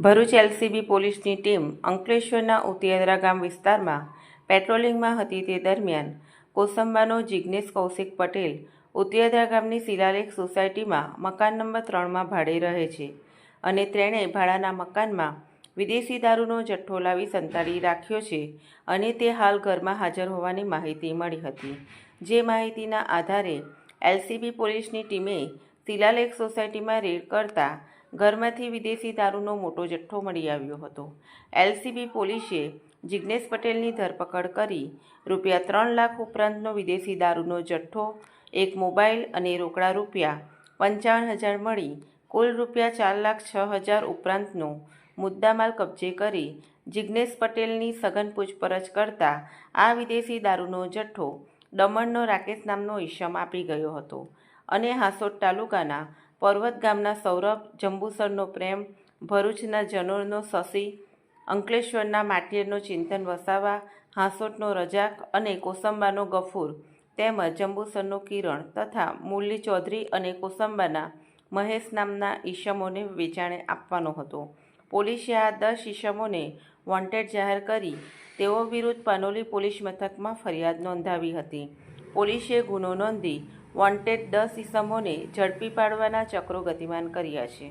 Bharuch LCB પોલીસની team અંકલેશ્વરના ઉતિયાદરા ગામ વિસ્તારમાં પેટ્રોલિંગમાં હતી તે દરમિયાન કોસંબાનો જિગ્નેશ કૌશિક પટેલ ઉતિયાદરા ગામની શિલાલેખ સોસાયટીમાં મકાન નંબર 3માં ભાડે રહે છે અને તેણે ભાડાના મકાનમાં વિદેશી દારૂનો જથ્થો લાવી સંતાડી રાખ્યો છે અને તે હાલ ઘરમાં હાજર હોવાની માહિતી મળી હતી। જે માહિતીના આધારે એલસીબી પોલીસની ટીમે શિલાલેખ સોસાયટીમાં રેડ કરતા ઘરમાંથી વિદેશી દારૂનો મોટો જથ્થો મળી આવ્યો હતો। એલસીબી પોલીસે જિગ્નેશ પટેલની ધરપકડ કરી ₹3 લાખ ઉપરાંતનો વિદેશી દારૂનો જથ્થો, એક મોબાઈલ અને રોકડા ₹55,000 મળી કુલ ₹4,06,000 ઉપરાંતનો મુદ્દામાલ કબજે કરી જિગ્નેશ પટેલની સઘન પૂછપરછ કરતા આ વિદેશી દારૂનો જથ્થો દમણનો રાકેશ નામનો ઈસમ આપી ગયો હતો અને હાંસોટ તાલુકાના પર્વત ગામના સૌરભ, જંબુસરનો પ્રેમ, ભરૂચના જનોરનો શશી, અંકલેશ્વરના માટિયરનો ચિંતન વસાવા, હાંસોટનો રજાક અને કોસંબાનો ગફૂર તેમજ જંબુસરનો કિરણ તથા મુરલી ચૌધરી અને કોસંબાના મહેશ નામના ઈસમોને વેચાણે આપવાનો હતો। પોલીસે આ 10 ઈસમોને વોન્ટેડ જાહેર કરી તેઓ વિરુદ્ધ પાનોલી પોલીસ મથકમાં ફરિયાદ નોંધાવી હતી। પોલીસે ગુનો નોંધી વોન્ટેડ 10 ઈસમોને ઝડપી પાડવાના ચક્રો ગતિમાન કર્યા છે।